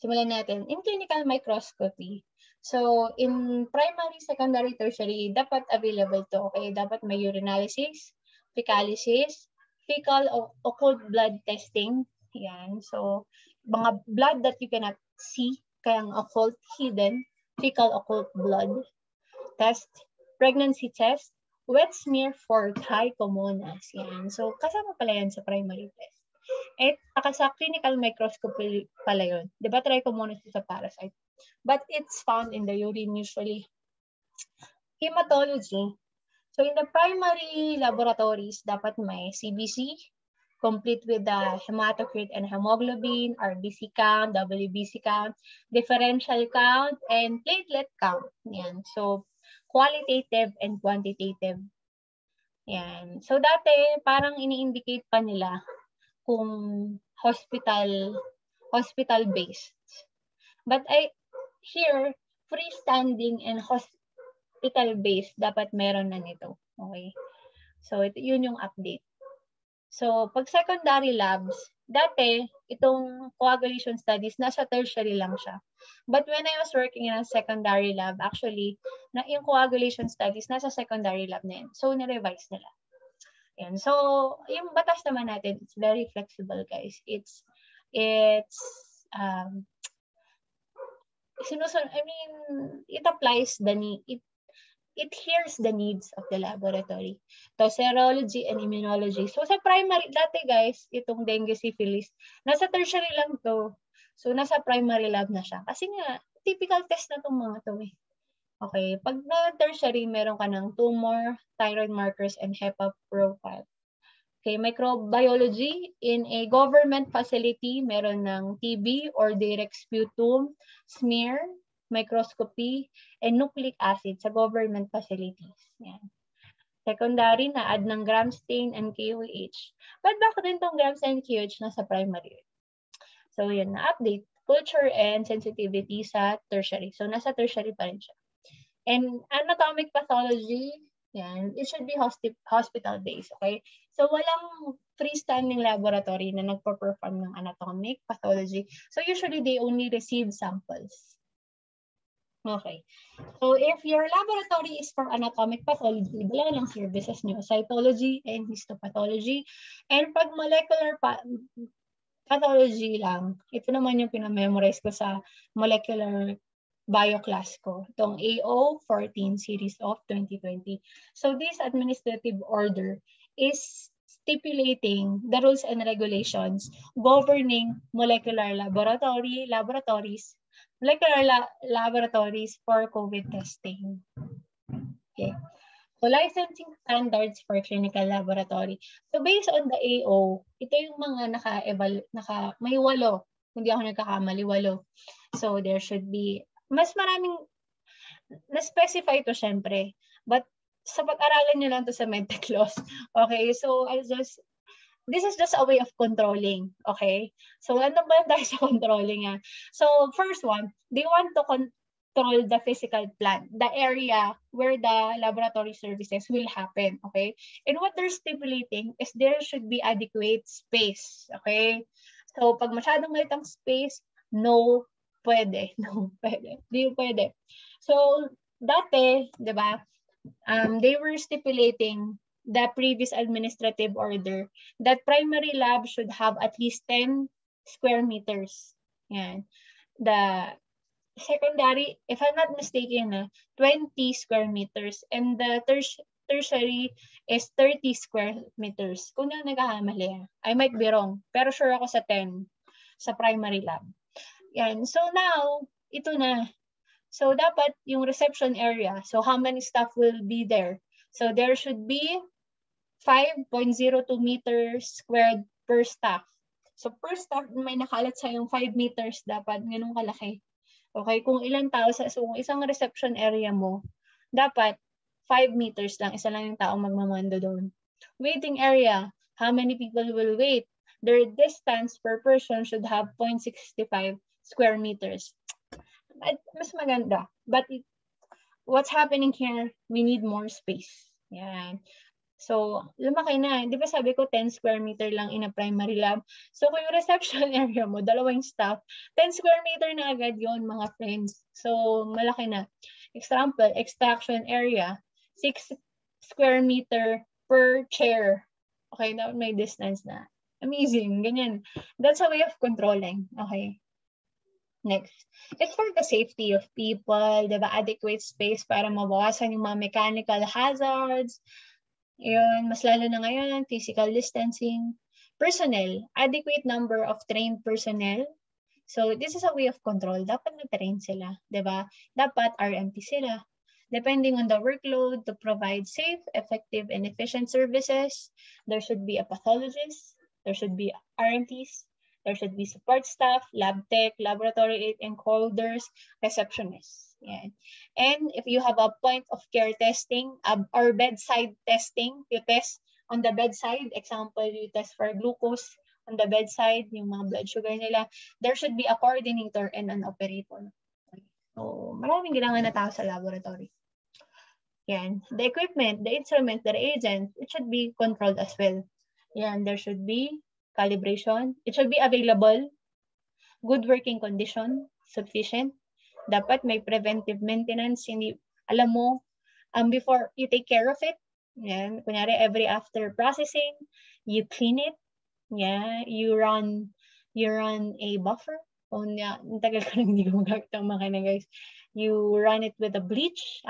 Simulan natin. In clinical microscopy, so in primary, secondary, tertiary, dapat available to. Okay, dapat may urinalysis, fecalysis, fecal occult blood testing. Yan. So, mga blood that you cannot see, kaya ang occult, hidden, fecal occult blood test, pregnancy test, wet smear for trichomonas. Yan. So, kasama pala yan sa primary test. At sa clinical microscopy pala yun. Di ba trichomonas is a parasite? But it's found in the urine usually. Hematology. So in the primary laboratories, dapat may CBC, complete with the hematocrit and hemoglobin, RBC count, WBC count, differential count, and platelet count. Yan. So qualitative and quantitative. Yan. So dati, parang ini-indicate pa nila kung hospital-based. But here, freestanding and hospital-based, dapat meron na nito. Okay? So, yun yung update. So, pag secondary labs, dati, itong coagulation studies, nasa tertiary lang siya. But when I was working in a secondary lab, actually, yung coagulation studies, nasa secondary lab na yun. So, nirevise nila. Yan. So, yung batas naman natin, it's very flexible, guys. It applies the need, it hears the needs of the laboratory. So, serology and immunology. So, sa primary, dati guys, itong dengue syphilis, nasa tertiary lang to. So, nasa primary lab na siya. Kasi nga, typical test na itong mga to eh. Okay, pag na-tertiary, meron ka ng tumor, thyroid markers, and HEPA profile. Okay, microbiology, in a government facility, meron ng TB or direct sputum, smear, microscopy, and nucleic acid sa government facilities. Yan. Secondary, na-add ng gram stain and KOH. But bakit din itong gram stain and KOH nasa primary? So, yun, na-update. Culture and sensitivity sa tertiary. So, nasa tertiary pa rin siya. And anatomic pathology, yan, it should be hospital-based, okay? So, walang freestanding laboratory na nagpo-perform ng anatomic pathology. So, usually, they only receive samples. Okay. So, if your laboratory is for anatomic pathology, dalawa lang services nyo, cytology and histopathology. And pag molecular pathology lang, ito naman yung pinamemorize ko sa molecular bioclass ko, itong AO14 series of 2020. So this administrative order is stipulating the rules and regulations governing molecular laboratories for COVID testing. Okay. So licensing standards for clinical laboratory. So based on the AO, ito yung mga may 8, hindi ako nagkakamali, 8. So there should be mas maraming na-specify to syempre. But sa pag-aralan nyo lang to sa medtech laws. Okay, so this is just a way of controlling. Okay, so ano ba tayo sa controlling yan? So first one, they want to control the physical plant, the area where the laboratory services will happen. Okay, and what they're stipulating is there should be adequate space. Okay, so pag masyadong maliit ang space, no pwede. Hindi pwede. So, dati, di ba, they were stipulating the previous administrative order that primary lab should have at least 10 square meters. Yan. The secondary, if I'm not mistaken, 20 square meters. And the tertiary is 30 square meters. Kung na nagkakamali, I might be wrong. Pero sure ako sa 10 sa primary lab. Yan. So now, ito na. So dapat yung reception area. So how many staff will be there? So there should be 5.02 meters squared per staff. So per staff, may nakalat sa yung 5 meters dapat, ganun kalaki. Okay, kung ilang tao so kung isang reception area mo, dapat 5 meters lang, isa lang yung tao magmamando doon. Waiting area, how many people will wait? Their distance per person should have 0.65 square meters. Mas maganda. But what's happening here, we need more space. Yan. So, lumaki na. Di ba sabi ko 10 square meter lang in a primary lab? So, kung yung reception area mo, dalawang staff, 10 square meter na agad yon mga friends. So, malaki na. Example, extraction area, 6 square meter per chair. Okay, now may distance na. Amazing, ganyan. That's a way of controlling. Okay. Next, it's for the safety of people, diba? Adequate space para mabawasan yung mga mechanical hazards. Yun, mas lalo na ngayon, physical distancing. Personnel, adequate number of trained personnel. So, this is a way of control. Dapat na-train sila, diba? Dapat RMT sila. Depending on the workload, to provide safe, effective, and efficient services, there should be a pathologist, there should be RMTs, there should be support staff, lab tech, laboratory aid encoders, receptionists. Yeah. And if you have a point of care testing or bedside testing, you test on the bedside. Example, you test for glucose on the bedside, yung mga blood sugar nila. There should be a coordinator and an operator. So, maraming kailangan na tao sa laboratory. Yan. The equipment, the instrument, the reagent, it should be controlled as well. Yan. There should be calibration. It should be available. Good working condition, sufficient. Dapat may preventive maintenance. Hindi, alam mo, before you take care of it, yan, kunyari every after processing, you clean it, yeah, you run a buffer. Tagal ko lang hindi gumagamit ng makina, guys. You run it with a bleach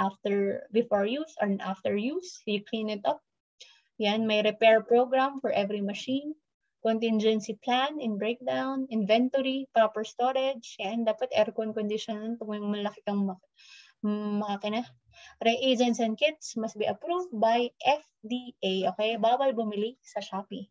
before use or after use. You clean it up. Yan, may repair program for every machine. Contingency plan in breakdown, inventory, proper storage, yan, dapat aircon condition kung may malaki kang makina. Reagents and kits must be approved by FDA, okay? Bawal bumili sa Shopee.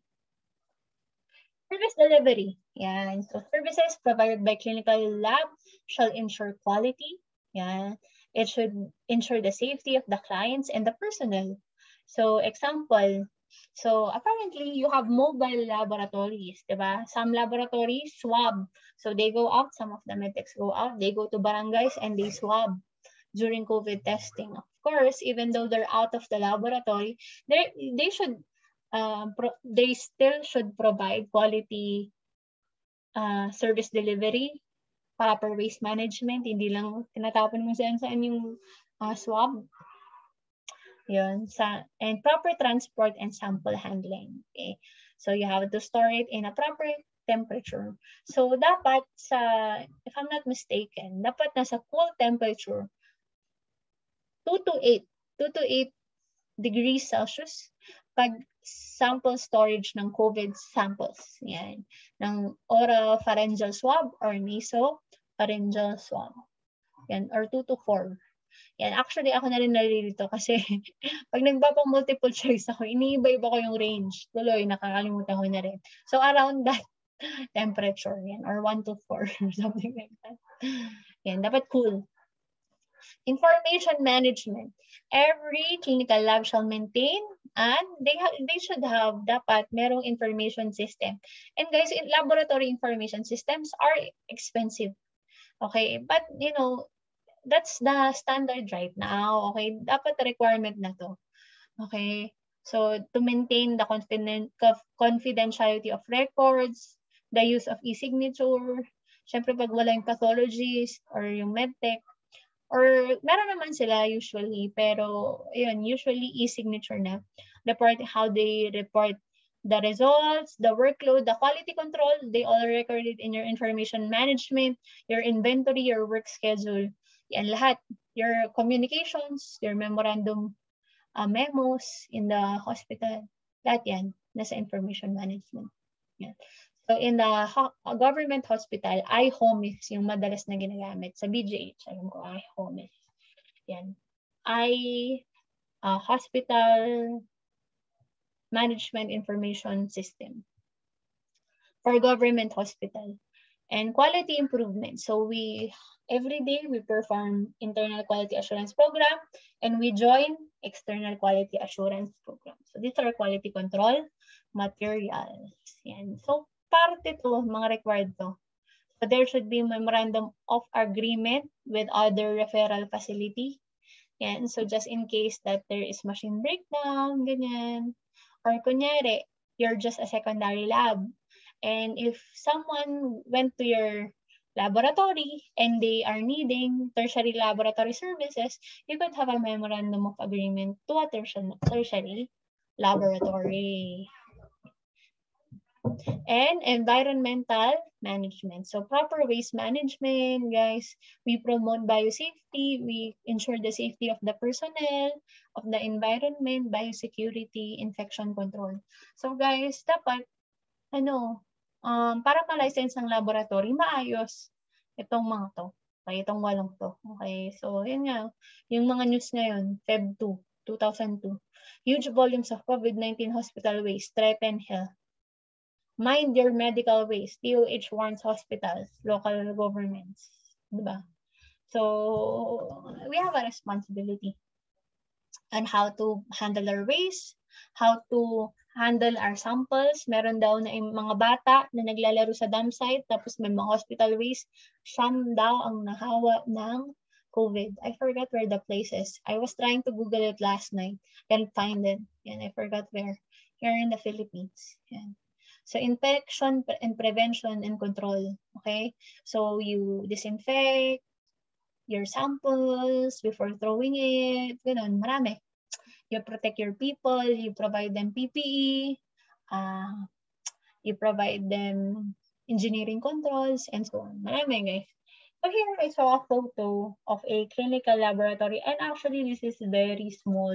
Service delivery, yan. So, services provided by clinical lab shall ensure quality, yan. It should ensure the safety of the clients and the personnel. So, example, so apparently you have mobile laboratories, diba? Some laboratories swab. So they go out, some of the medtechs go out, they go to barangays and they swab during COVID testing. Of course, even though they're out of the laboratory, they still should provide quality service delivery, proper waste management, hindi lang tinatapon mo saan yung swab. Yun, and proper transport and sample handling. Okay? So you have to store it in a proper temperature. So dapat if I'm not mistaken, dapat nasa cool temperature 2 to 8 degrees Celsius pag sample storage ng COVID samples. Yan. Ng oropharyngeal swab or nasopharyngeal swab. Yan, or 2 to 4. Yan, actually ako na rin nalilito kasi pag nagbapang multiple choice ako, iniiba-iba ko yung range. Tuloy, nakakalimutan ko na rin. So around that temperature, yan, or 1 to 4 or something like that. Yan, dapat cool. Information management. Every clinical lab shall maintain and they should have dapat merong information system. And guys, laboratory information systems are expensive. Okay, but you know, that's the standard right now. Okay, dapat requirement na to. Okay, so to maintain the confidentiality of records, the use of e-signature, syempre pag wala yung pathologist or yung medtech, or meron naman sila usually, pero yun, usually e-signature na. How they report the results, the workload, the quality control, they all recorded in your information management, your inventory, your work schedule. Yan lahat. Your communications, your memorandum memos in the hospital. Lahat yan. Nasa information management. Yan. So in the government hospital, I-home is yung madalas na ginagamit. Sa BGH, alam ko, I-home is. Yan. Hospital management information system for government hospital. And quality improvement. So every day we perform internal quality assurance program and we join external quality assurance program. So these are quality control materials. Yan. So parte to, mga required to. So there should be memorandum of agreement with other referral facility. Yan. So just in case that there is machine breakdown, ganyan. Or kunyari, you're just a secondary lab. And if someone went to your laboratory and they are needing tertiary laboratory services, you could have a memorandum of agreement to a tertiary laboratory. And environmental management. So proper waste management, guys. We promote biosafety. We ensure the safety of the personnel, of the environment, biosecurity, infection control. So guys, dapat para ma-license ng laboratory, maayos itong mga to. Okay, itong 8 to. Okay, so yun nga. Yung mga news ngayon, Feb 2, 2002. Huge volumes of COVID-19 hospital waste threaten health. Mind your medical waste. DOH warns hospitals, local governments. Diba? So, we have a responsibility on how to handle our waste, how to handle our samples. Meron daw na yung mga bata na naglalaro sa dam site, tapos may mga hospital waste. Siyam daw ang nahawa ng COVID. I forgot where the place is. I was trying to Google it last night. Can't find it. And I forgot where. Here in the Philippines. Yan. So, infection and prevention and control. Okay? So, you disinfect your samples before throwing it. Ganun, marami. You protect your people, you provide them PPE, you provide them engineering controls, and so on. Marami, guys. So here I saw a photo of a clinical laboratory, and actually this is very small.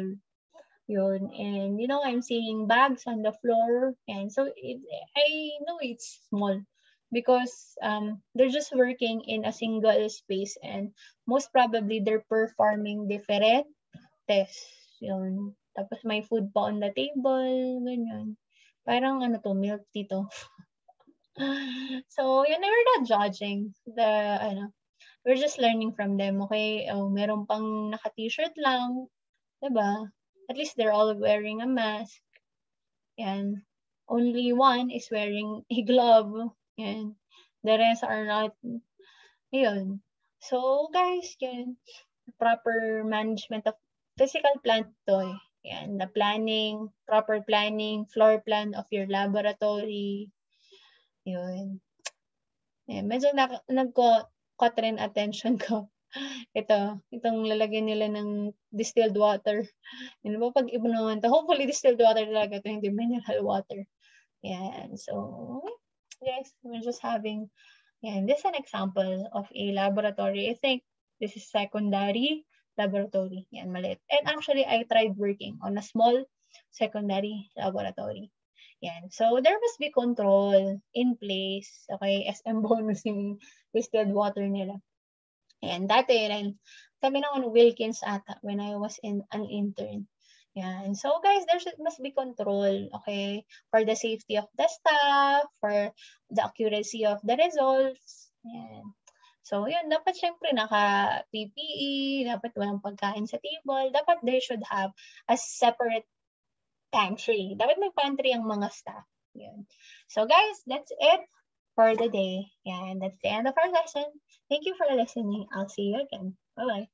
Yun. And I'm seeing bags on the floor, and so I know it's small because they're just working in a single space, and most probably they're performing different tests. Yun. Tapos may food pa on the table, ganyan. Parang milk tea to. So, yun, we're not judging we're just learning from them, okay? Meron pang naka-t-shirt lang, diba? At least they're all wearing a mask. Yan. Only one is wearing a glove. Yan. The rest are not. Yun. So, guys, yan. Proper management of physical plant to. Yan. The planning, proper planning, floor plan of your laboratory. Yun. Yan. Medyo nag-caught rin attention ko. Itong lalagyan nila ng distilled water. Yun ba, pag ibunuhan to, hopefully distilled water talaga to, hindi mineral water. Yan. So, yes, we're just having, this is an example of a laboratory. I think this is secondary laboratory. Yan, maliit. And actually, I tried working on a small secondary laboratory. Yan. So, there must be control in place. Okay, SM bonus yung distilled water nila. And dati rin, kami naman Wilkins ata when I was an intern. Yan. So guys, must be control, okay? For the safety of the staff, for the accuracy of the results. Yan. So yun, dapat syempre naka-PPE, dapat walang pagkain sa table, dapat they should have a separate pantry. Dapat may pantry ang mga staff. Yan. So guys, that's it for the day. Yan, that's the end of our lesson. Thank you for listening. I'll see you again. Bye-bye.